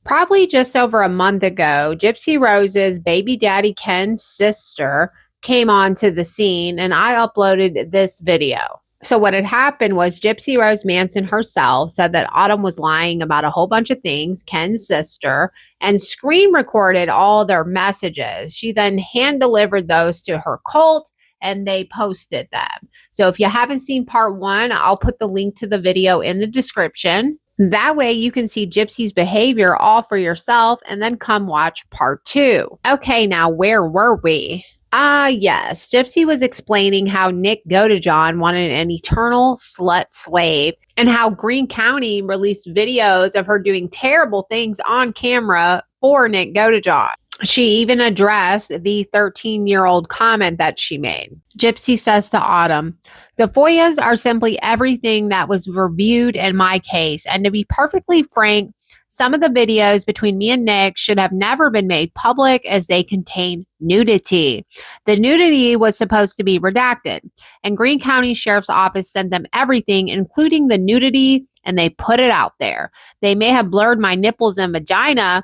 Probably just over a month ago, Gypsy Rose's baby daddy Ken's sister came onto the scene and I uploaded this video. So, what had happened was Gypsy Rose Manson herself said that Autumn was lying about a whole bunch of things, Ken's sister, and screen recorded all their messages. She then hand delivered those to her cult and they posted them. So, if you haven't seen part one, I'll put the link to the video in the description. That way you can see Gypsy's behavior all for yourself and then come watch part two. Okay, now where were we? Yes. Gypsy was explaining how Nick Godejohn wanted an eternal slut slave and how Greene County released videos of her doing terrible things on camera for Nick Godejohn. She even addressed the 13-year-old comment that she made. Gypsy says to Autumn, "The FOIAs are simply everything that was reviewed in my case. And to be perfectly frank, some of the videos between me and Nick should have never been made public as they contain nudity. The nudity was supposed to be redacted, and Greene County Sheriff's Office sent them everything, including the nudity, and they put it out there. They may have blurred my nipples and vagina,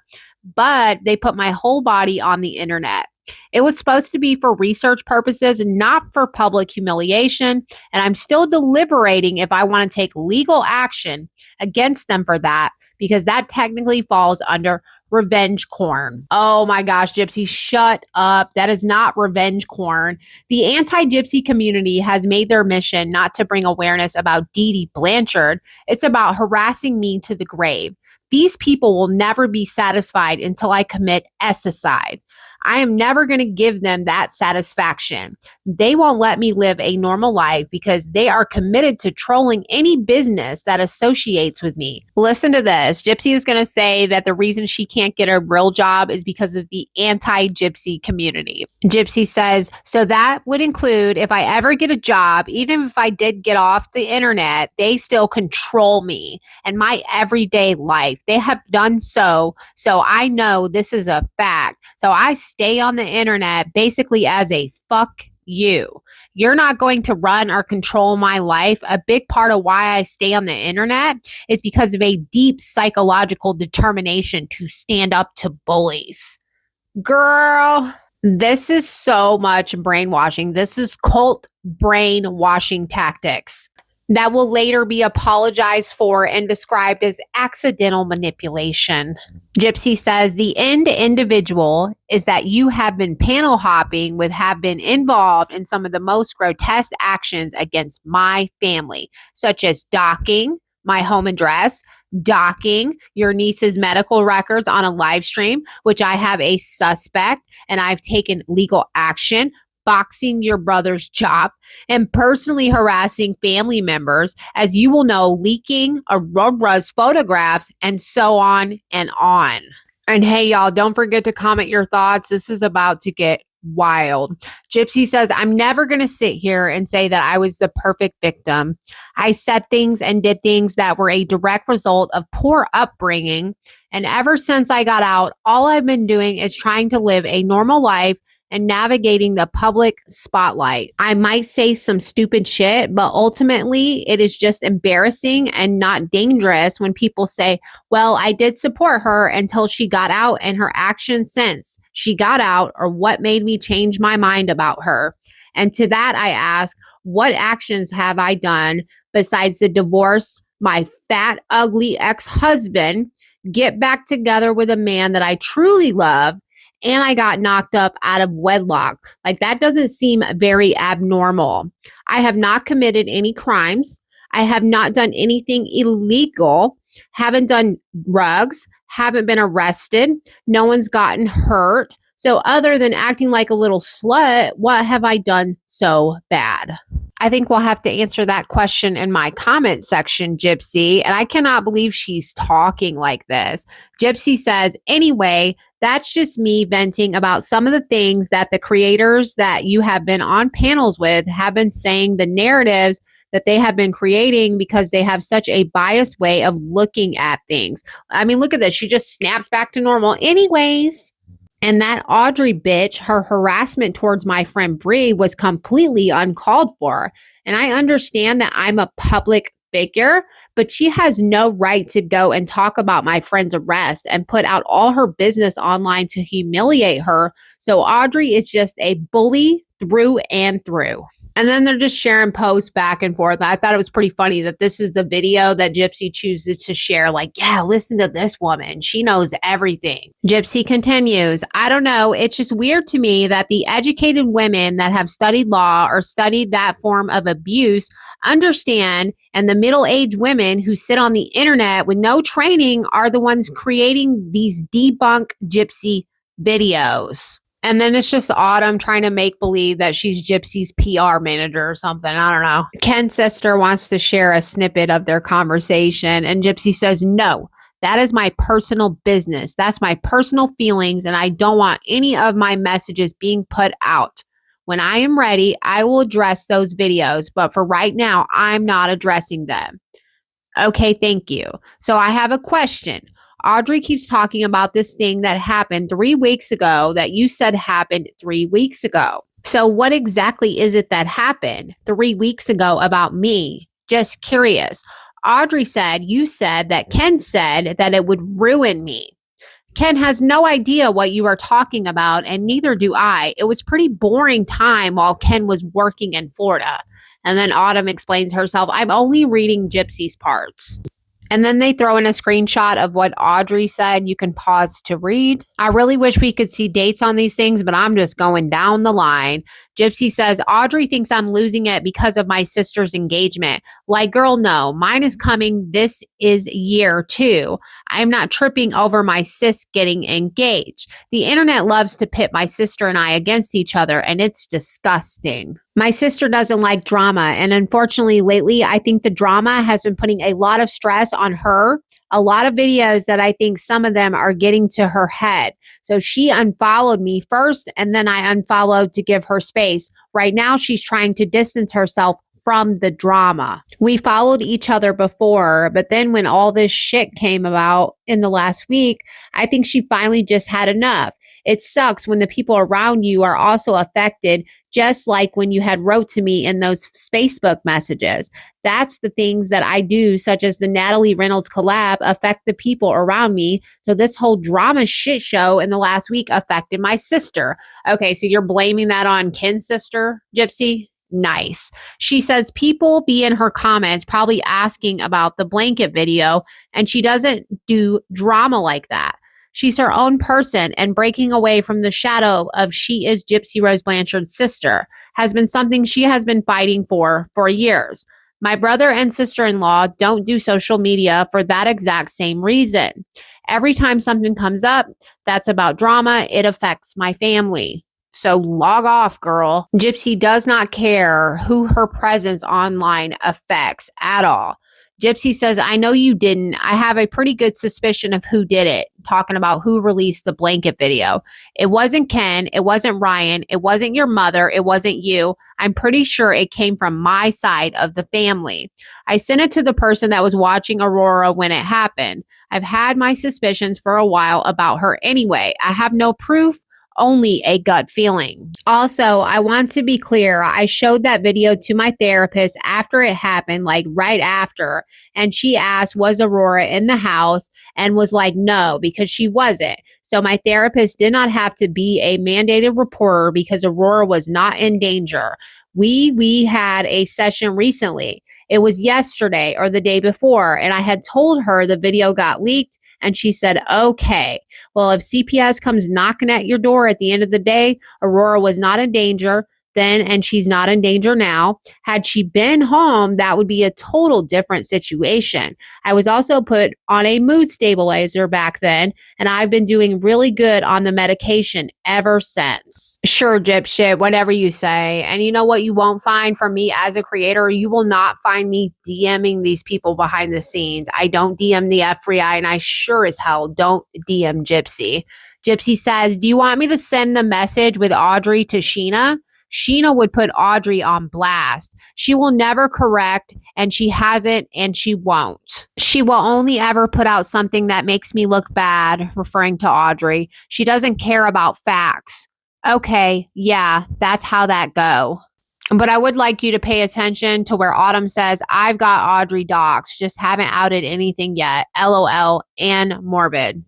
but they put my whole body on the internet. It was supposed to be for research purposes, not for public humiliation, and I'm still deliberating if I want to take legal action against them for that, because that technically falls under revenge porn." Oh my gosh, Gypsy, shut up. That is not revenge porn. The anti-Gypsy community has made their mission not to bring awareness about Dee Dee Blanchard. It's about harassing me to the grave. These people will never be satisfied until I commit ecocide. I am never going to give them that satisfaction. They won't let me live a normal life because they are committed to trolling any business that associates with me. Listen to this. Gypsy is going to say that the reason she can't get a real job is because of the anti-Gypsy community. Gypsy says, "So that would include if I ever get a job, even if I did get off the internet, they still control me and my everyday life. They have done so I know this is a fact. So I stay on the internet basically as a fuck you. You're not going to run or control my life. A big part of why I stay on the internet is because of a deep psychological determination to stand up to bullies." Girl, this is so much brainwashing. This is cult brainwashing tactics that will later be apologized for and described as accidental manipulation. Gypsy says the end individual is that you have been panel hopping have been involved in some of the most grotesque actions against my family, such as docking my home address, docking your niece's medical records on a live stream, which I have a suspect and I've taken legal action, boxing your brother's job, and personally harassing family members, as you will know, leaking Aurora's photographs, and so on and on. And hey, y'all, don't forget to comment your thoughts. This is about to get wild. Gypsy says, "I'm never going to sit here and say that I was the perfect victim. I said things and did things that were a direct result of poor upbringing. And ever since I got out, all I've been doing is trying to live a normal life and navigating the public spotlight. I might say some stupid shit, but ultimately it is just embarrassing and not dangerous when people say, well, I did support her until she got out, and her actions since she got out or what made me change my mind about her." And to that I ask, what actions have I done besides the divorce my fat, ugly ex-husband, get back together with a man that I truly love, and I got knocked up out of wedlock? Like, that doesn't seem very abnormal. I have not committed any crimes. I have not done anything illegal, haven't done drugs, haven't been arrested. No one's gotten hurt. So other than acting like a little slut, what have I done so bad? I think we'll have to answer that question in my comment section, Gypsy. And I cannot believe she's talking like this. Gypsy says, "Anyway, that's just me venting about some of the things that the creators that you have been on panels with have been saying, the narratives that they have been creating, because they have such a biased way of looking at things." I mean, look at this. She just snaps back to normal. Anyways. And that Audrey bitch, her harassment towards my friend Bree was completely uncalled for. And I understand that I'm a public figure, but she has no right to go and talk about my friend's arrest and put out all her business online to humiliate her. So Audrey is just a bully through and through. And then they're just sharing posts back and forth. I thought it was pretty funny that this is the video that Gypsy chooses to share. Like, yeah, listen to this woman. She knows everything. Gypsy continues, I don't know. It's just weird to me that the educated women that have studied law or studied that form of abuse understand, and the middle-aged women who sit on the internet with no training are the ones creating these debunk Gypsy videos. And then it's just Autumn trying to make believe that she's Gypsy's PR manager or something. I don't know. Ken's sister wants to share a snippet of their conversation, and Gypsy says, no, that is my personal business. That's my personal feelings, and I don't want any of my messages being put out. When I am ready, I will address those videos, but for right now, I'm not addressing them. Okay, thank you. So I have a question. Audrey keeps talking about this thing that happened 3 weeks ago that you said happened 3 weeks ago. So what exactly is it that happened 3 weeks ago about me? Just curious. Audrey said you said that Ken said that it would ruin me. Ken has no idea what you are talking about, and neither do I. It was pretty boring time while Ken was working in Florida. And then Autumn explains herself, I'm only reading Gypsy's parts. And then they throw in a screenshot of what Audrey said. You can pause to read. I really wish we could see dates on these things, but I'm just going down the line. Gypsy says, Audrey thinks I'm losing it because of my sister's engagement. Like, girl, no, mine is coming. This is year 2. I'm not tripping over my sis getting engaged. The internet loves to pit my sister and I against each other, and it's disgusting. My sister doesn't like drama, and unfortunately, lately, I think the drama has been putting a lot of stress on her. A lot of videos that I think some of them are getting to her head. So she unfollowed me first, and then I unfollowed to give her space. Right now, she's trying to distance herself from the drama. We followed each other before, but then when all this shit came about in the last week, I think she finally just had enough. It sucks when the people around you are also affected, just like when you had wrote to me in those Facebook messages. That's the things that I do, such as the Natalie Reynolds collab, affect the people around me. So this whole drama shit show in the last week affected my sister. Okay, so you're blaming that on Ken's sister, Gypsy? Nice. She says people be in her comments probably asking about the blanket video, and she doesn't do drama like that. She's her own person, and breaking away from the shadow of she is Gypsy Rose Blanchard's sister has been something she has been fighting for years. My brother and sister-in-law don't do social media for that exact same reason. Every time something comes up that's about drama, it affects my family. So log off, girl. Gypsy does not care who her presence online affects at all. Gypsy says, I know you didn't. I have a pretty good suspicion of who did it, talking about who released the blanket video. It wasn't Ken. It wasn't Ryan. It wasn't your mother. It wasn't you. I'm pretty sure it came from my side of the family. I sent it to the person that was watching Aurora when it happened. I've had my suspicions for a while about her anyway. I have no proof, only a gut feeling. Also, I want to be clear, I showed that video to my therapist after it happened, like right after, and she asked, was Aurora in the house? And was like, no, because she wasn't. So my therapist did not have to be a mandated reporter because Aurora was not in danger. We had a session recently. It was yesterday or the day before, and I had told her the video got leaked, and she said, okay. Well, if CPS comes knocking at your door at the end of the day, Aurora was not in danger then, and she's not in danger now. Had she been home, that would be a total different situation. I was also put on a mood stabilizer back then, and I've been doing really good on the medication ever since. Sure, dipshit, whatever you say. And you know what you won't find from me as a creator? You will not find me DMing these people behind the scenes. I don't DM the FBI, and I sure as hell don't DM Gypsy. Gypsy says, do you want me to send the message with Audrey to Sheena? Sheena would put Audrey on blast. She will never correct, and she hasn't, and she won't. She will only ever put out something that makes me look bad, referring to Audrey. She doesn't care about facts. Okay, yeah, that's how that go. But I would like you to pay attention to where Autumn says, I've got Audrey docs, just haven't outed anything yet. LOL and morbid.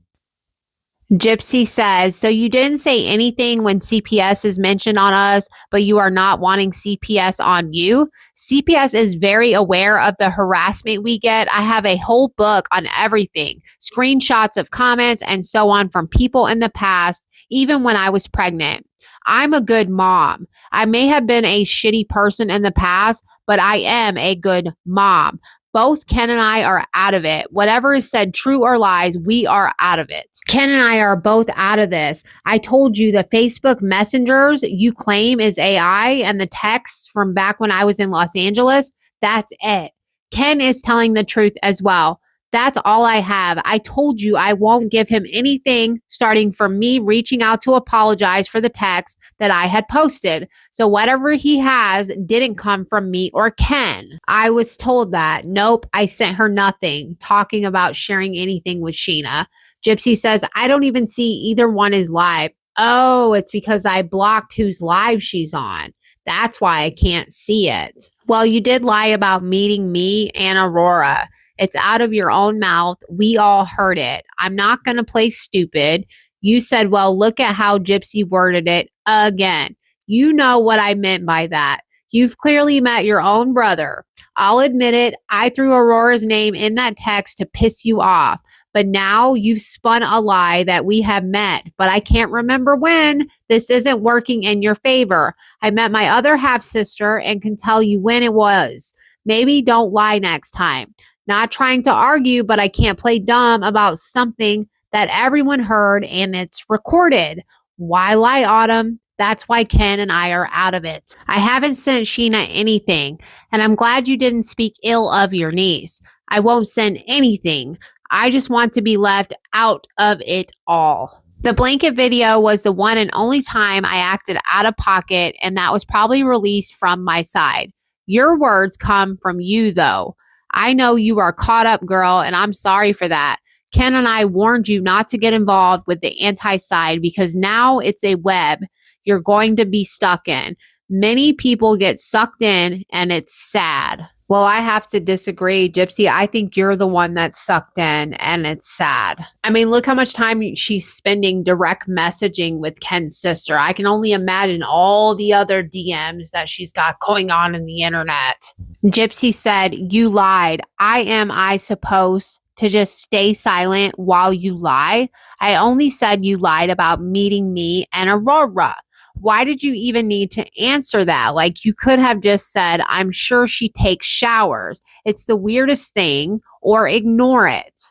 Gypsy says, so you didn't say anything when CPS is mentioned on us, but you are not wanting CPS on you? CPS is very aware of the harassment we get. I have a whole book on everything, screenshots of comments and so on from people in the past, even when I was pregnant. I'm a good mom. I may have been a shitty person in the past, but I am a good mom. Both Ken and I are out of it. Whatever is said, true or lies, we are out of it. Ken and I are both out of this. I told you the Facebook messengers you claim is AI and the texts from back when I was in Los Angeles, that's it. Ken is telling the truth as well. That's all I have. I told you I won't give him anything starting from me reaching out to apologize for the text that I had posted. So whatever he has didn't come from me or Ken. I was told that. Nope, I sent her nothing, talking about sharing anything with Sheena. Gypsy says, I don't even see either one is live. Oh, it's because I blocked whose live she's on. That's why I can't see it. Well, you did lie about meeting me and Aurora. It's out of your own mouth. We all heard it. I'm not going to play stupid. You said, well, look at how Gypsy worded it again. You know what I meant by that. You've clearly met your own brother. I'll admit it. I threw Aurora's name in that text to piss you off. But now you've spun a lie that we have met, but I can't remember when. This isn't working in your favor. I met my other half sister and can tell you when it was. Maybe don't lie next time. Not trying to argue, but I can't play dumb about something that everyone heard and it's recorded. Why lie, Autumn? That's why Ken and I are out of it. I haven't sent Sheena anything, and I'm glad you didn't speak ill of your niece. I won't send anything. I just want to be left out of it all. The blanket video was the one and only time I acted out of pocket, and that was probably released from my side. Your words come from you, though. I know you are caught up, girl, and I'm sorry for that. Ken and I warned you not to get involved with the anti-side because now it's a web you're going to be stuck in. Many people get sucked in, and it's sad. Well, I have to disagree, Gypsy. I think you're the one that's sucked in, and it's sad. I mean, look how much time she's spending direct messaging with Ken's sister. I can only imagine all the other DMs that she's got going on in the internet. Gypsy said, you lied. I supposed to just stay silent while you lie? I only said you lied about meeting me and Aurora. Why did you even need to answer that? Like, you could have just said, I'm sure she takes showers. It's the weirdest thing, or ignore it.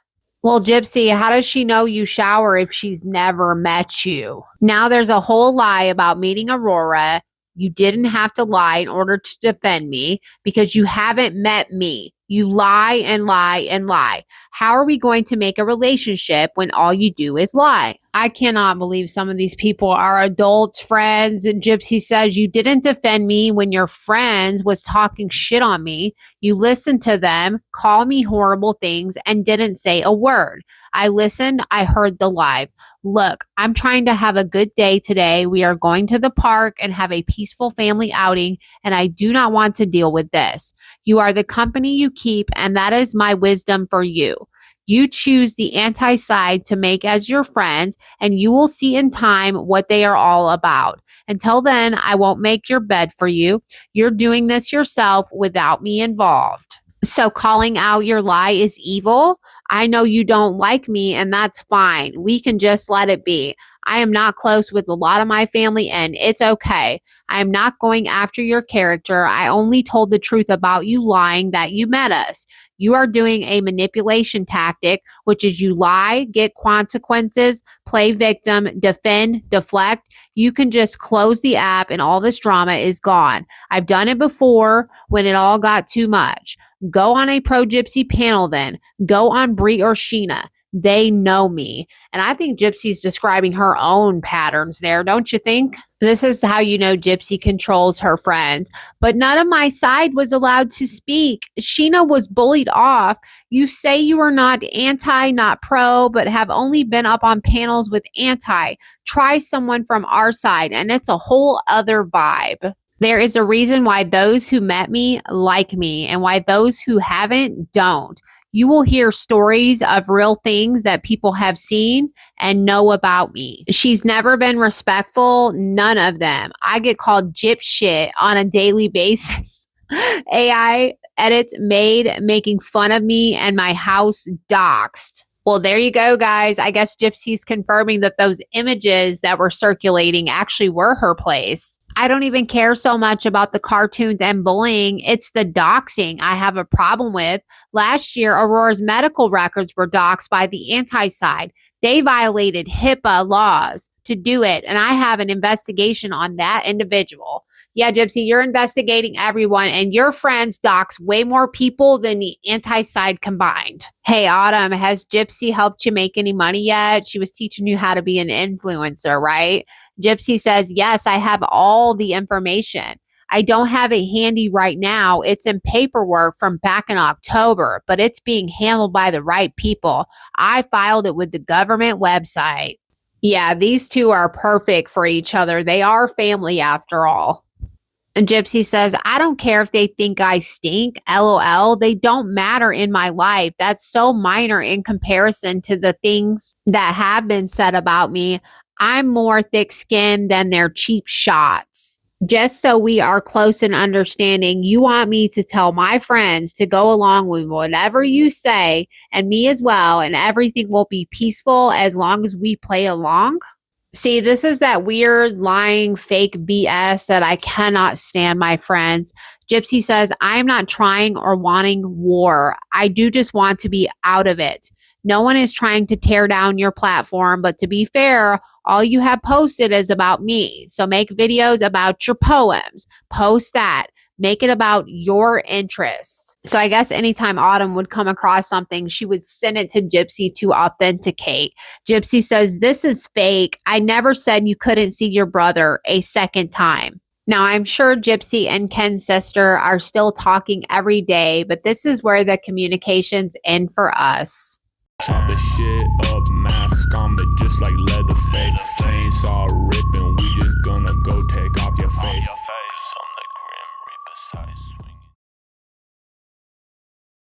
Well, Gypsy, how does she know you shower if she's never met you? Now there's a whole lie about meeting Aurora. You didn't have to lie in order to defend me because you haven't met me. You lie and lie and lie. How are we going to make a relationship when all you do is lie? I cannot believe some of these people are adults, friends. And Gypsy says, you didn't defend me when your friends was talking shit on me. You listened to them, call me horrible things, and didn't say a word. I listened. I heard the live. Look, I'm trying to have a good day today. We are going to the park and have a peaceful family outing, and I do not want to deal with this. You are the company you keep, and that is my wisdom for you. You choose the anti-side to make as your friends, and you will see in time what they are all about. Until then, I won't make your bed for you. You're doing this yourself without me involved. So calling out your lie is evil? I know you don't like me, and that's fine. We can just let it be. I am not close with a lot of my family, and it's okay. I am not going after your character. I only told the truth about you lying that you met us. You are doing a manipulation tactic, which is you lie, get consequences, play victim, defend, deflect. You can just close the app and all this drama is gone. I've done it before when it all got too much. Go on a pro Gypsy panel then. Go on Brie or Sheena. They know me. And I think Gypsy's describing her own patterns there, don't you think? This is how you know Gypsy controls her friends. But none of my side was allowed to speak. Sheena was bullied off. You say you are not anti, not pro, but have only been up on panels with anti. Try someone from our side, and it's a whole other vibe. There is a reason why those who met me like me and why those who haven't don't. You will hear stories of real things that people have seen and know about me. She's never been respectful, none of them. I get called gyp shit on a daily basis. AI edits made making fun of me and my house doxed. Well, there you go, guys. I guess Gypsy's confirming that those images that were circulating actually were her place. I don't even care so much about the cartoons and bullying. It's the doxing I have a problem with. Last year, Aurora's medical records were doxed by the anti-side. They violated HIPAA laws to do it, and I have an investigation on that individual. Yeah, Gypsy, you're investigating everyone, and your friends dox way more people than the anti-side combined. Hey, Autumn, has Gypsy helped you make any money yet? She was teaching you how to be an influencer, right? Gypsy says, yes, I have all the information. I don't have it handy right now. It's in paperwork from back in October, but it's being handled by the right people. I filed it with the government website. Yeah, these two are perfect for each other. They are family after all. And Gypsy says, I don't care if they think I stink. LOL. They don't matter in my life. That's so minor in comparison to the things that have been said about me. I'm more thick skinned than their cheap shots. Just so we are close in understanding, you want me to tell my friends to go along with whatever you say, and me as well, and everything will be peaceful as long as we play along? See, this is that weird, lying, fake BS that I cannot stand, my friends. Gypsy says, I am not trying or wanting war. I do just want to be out of it. No one is trying to tear down your platform, but to be fair, all you have posted is about me. So make videos about your poems. Post that. Make it about your interests. So I guess anytime Autumn would come across something, she would send it to Gypsy to authenticate. Gypsy says, this is fake. I never said you couldn't see your brother a second time. Now, I'm sure Gypsy and Ken's sister are still talking every day, but this is where the communications end for us. Chop the shit up, mask on me just like Leatherface. Chainsaw ripping